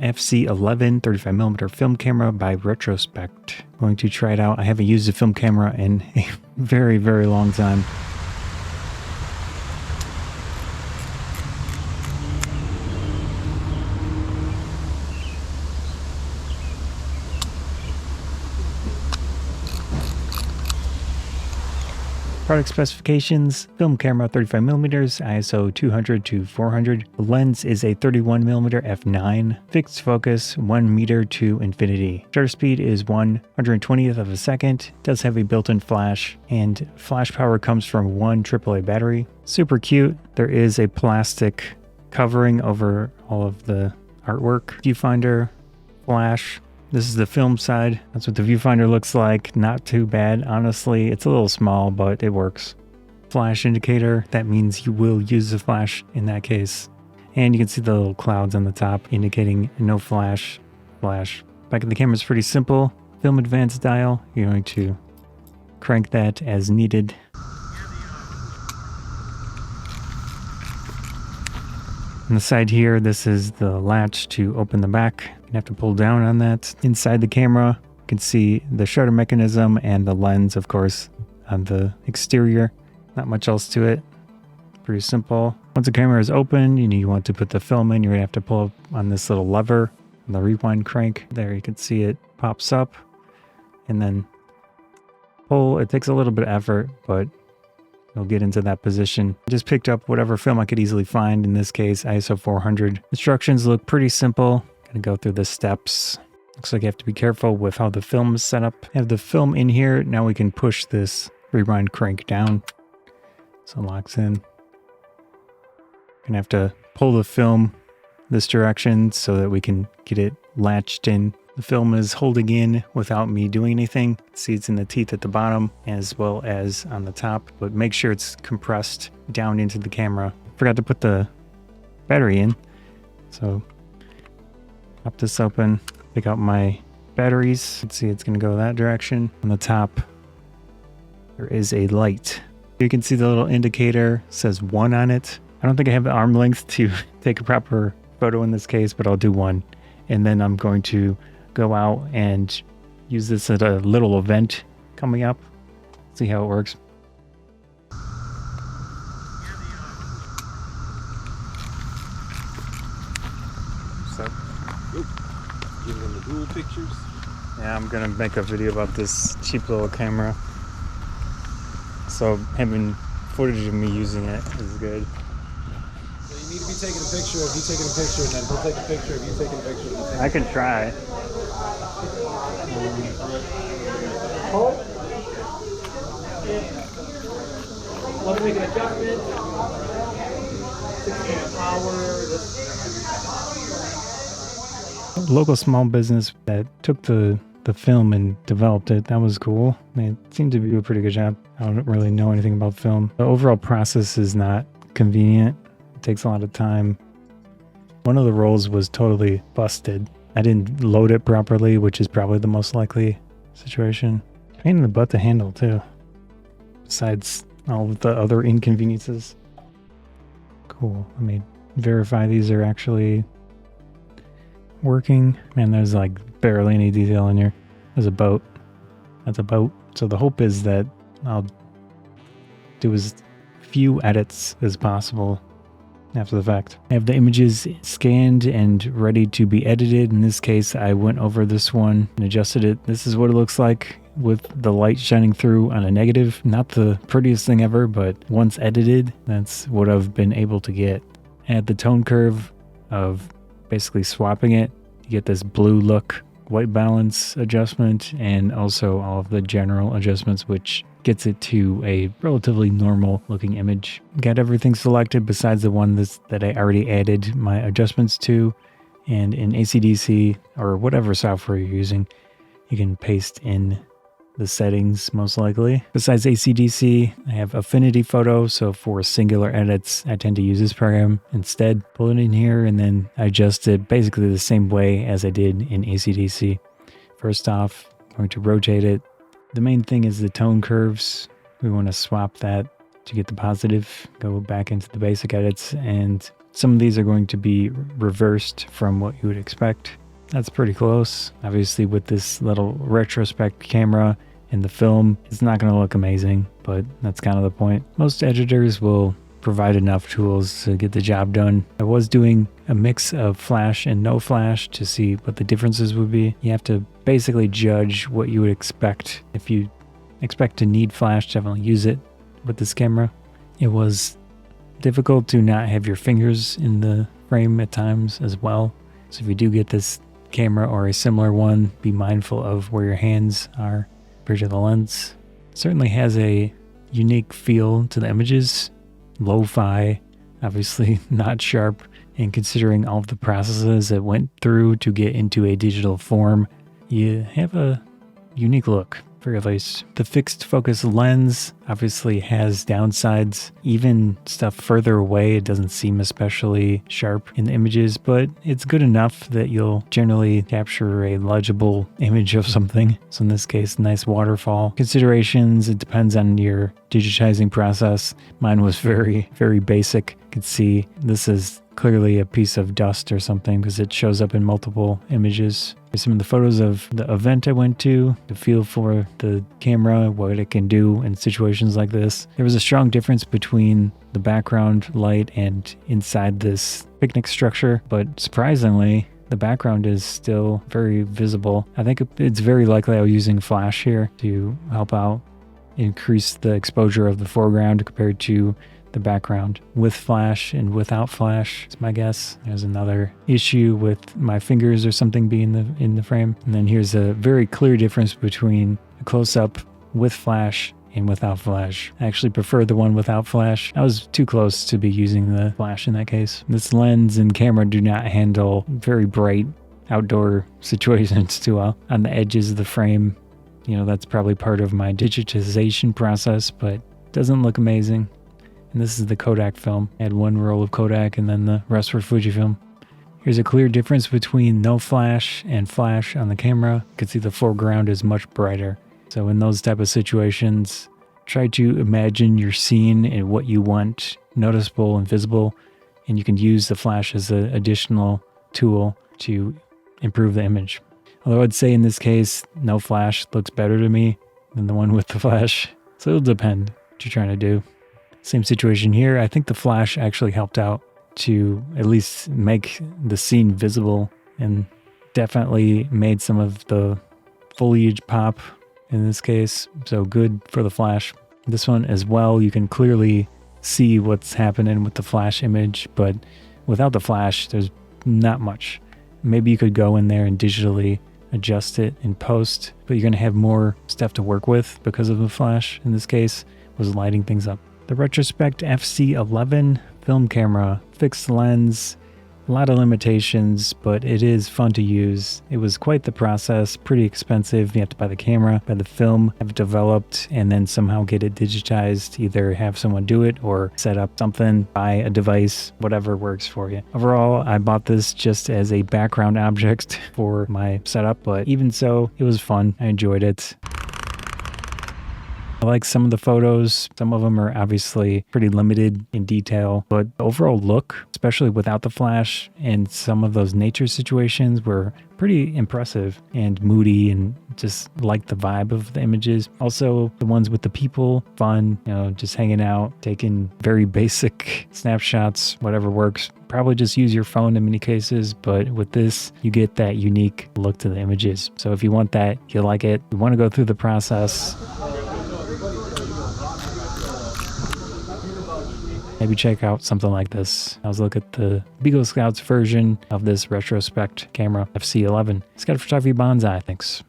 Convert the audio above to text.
FC-11 35mm film camera by Retrospekt. Going to try it out. I haven't used a film camera in a very, very long time. Product specifications: film camera 35mm, ISO 200 to 400. The lens is a 31mm f9. Fixed focus 1 meter to infinity. Shutter speed is 1/120th of a second. Does have a built-in flash, and flash power comes from one AAA battery. Super cute. There is a plastic covering over all of the artwork. Viewfinder, flash. This is the film side. That's what the viewfinder looks like. Not too bad, honestly. It's a little small, but it works. Flash indicator. That means you will use the flash in that case. And you can see the little clouds on the top indicating no flash. Flash. Back of the camera is pretty simple. Film advance dial. You're going to crank that as needed. On the side here, this is the latch to open the back. You have to pull down on that. Inside the camera, you can see the shutter mechanism and the lens, of course, on the exterior. Not much else to it. Pretty simple. Once the camera is open, you want to put the film in. You're gonna have to pull up on this little lever, the rewind crank. There you can see it pops up and then pull. It takes a little bit of effort, but you'll get into that position. I just picked up whatever film I could easily find. In this case, ISO 400. Instructions look pretty simple. Gonna go through the steps. Looks like you have to be careful with how the film is set up. Have the film in here. Now we can push this rewind crank down. So it locks in. Gonna have to pull the film this direction so that we can get it latched in. The film is holding in without me doing anything. See, it's in the teeth at the bottom as well as on the top, but make sure it's compressed down into the camera. Forgot to put the battery in. So pop this open, pick out my batteries. Let's see, it's gonna go that direction. On the top, there is a light. You can see the little indicator says 1 on it. I don't think I have the arm length to take a proper photo in this case, but I'll do 1. And then I'm going to go out and use this at a little event coming up. See how it works. Giving them the dual pictures. Yeah, I'm gonna make a video about this cheap little camera. So having footage of me using it is good. So you need to be taking a picture of you taking a picture, and then he'll take a picture of you taking a picture. I can try. Want to make an adjustment? 16 power. Local small business that took the film and developed it. That was cool. It seemed to do a pretty good job. I don't really know anything about film. The overall process is not convenient. It takes a lot of time. One of the rolls was totally busted. I didn't load it properly, which is probably the most likely situation. Pain in the butt to handle too. Besides all of the other inconveniences. Cool. Let me verify these are actually working. Man, there's like barely any detail in here. There's a boat. That's a boat. So the hope is that I'll do as few edits as possible after the fact. I have the images scanned and ready to be edited. In this case, I went over this one and adjusted it. This is what it looks like with the light shining through on a negative. Not the prettiest thing ever, but once edited, that's what I've been able to get. Add the tone curve of basically swapping it. You get this blue look, white balance adjustment, and also all of the general adjustments, which gets it to a relatively normal looking image. Got everything selected besides the one that I already added my adjustments to. And in AC/DC or whatever software you're using, you can paste in the settings most likely. Besides AC/DC, I have Affinity Photo, so for singular edits, I tend to use this program instead. Pull it in here and then adjust it basically the same way as I did in AC/DC. First off, I'm going to rotate it. The main thing is the tone curves. We want to swap that to get the positive. Go back into the basic edits and Some of these are going to be reversed from what you would expect. That's pretty close. Obviously with this little retrospect camera in the film, it's not going to look amazing, but that's kind of the point. Most editors will provide enough tools to get the job done. I was doing a mix of flash and no flash to see what the differences would be. You have to basically judge what you would expect. If you expect to need flash, definitely use it with this camera. It was difficult to not have your fingers in the frame at times as well. So if you do get this camera or a similar one, be mindful of where your hands are compared to the lens. It certainly has a unique feel to the images. Lo-fi, obviously not sharp, and considering all of the processes it went through to get into a digital form, you have a unique look, for at least. The fixed focus lens obviously has downsides. Even stuff further away, it doesn't seem especially sharp in the images, but it's good enough that you'll generally capture a legible image of something. So in this case, nice waterfall. Considerations, it depends on your digitizing process. Mine was very, very basic. You can see this is clearly a piece of dust or something because it shows up in multiple images. Here's some of the photos of the event I went to feel for the camera, what it can do in situations like this. There was a strong difference between the background light and inside this picnic structure, but surprisingly, the background is still very visible. I think it's very likely I was using flash here to help out increase the exposure of the foreground compared to the background. With flash and without flash, it's my guess. There's another issue with my fingers or something being in the frame. And then here's a very clear difference between a close-up with flash and without flash. I actually prefer the one without flash. I was too close to be using the flash in that case. This lens and camera do not handle very bright outdoor situations too well. On the edges of the frame, that's probably part of my digitization process, but it doesn't look amazing. And this is the Kodak film. I had one roll of Kodak and then the rest were Fujifilm. Here's a clear difference between no flash and flash on the camera. You can see the foreground is much brighter. So in those type of situations, try to imagine your scene and what you want noticeable and visible, and you can use the flash as an additional tool to improve the image. Although I'd say in this case, no flash looks better to me than the one with the flash. So it'll depend what you're trying to do. Same situation here. I think the flash actually helped out to at least make the scene visible and definitely made some of the foliage pop in this case. So good for the flash. This one as well, you can clearly see what's happening with the flash image, but without the flash, there's not much. Maybe you could go in there and digitally adjust it in post, but you're going to have more stuff to work with because of the flash. In this case, was lighting things up. The Retrospekt FC-11 film camera, fixed lens, a lot of limitations, but it is fun to use. It was quite the process, pretty expensive. You have to buy the camera, buy the film, have it developed, and then somehow get it digitized. Either have someone do it or set up something, buy a device, whatever works for you. Overall, I bought this just as a background object for my setup, but even so, it was fun. I enjoyed it. I like some of the photos. Some of them are obviously pretty limited in detail, but the overall look, especially without the flash, and some of those nature situations were pretty impressive and moody, and just like the vibe of the images. Also, the ones with the people, fun, just hanging out, taking very basic snapshots, whatever works. Probably just use your phone in many cases, but with this, you get that unique look to the images. So if you want that, you like it, you want to go through the process, maybe check out something like this. I was looking at the Beagle Scouts version of this Retrospekt camera, FC-11. It's got a photography bonsai, thanks.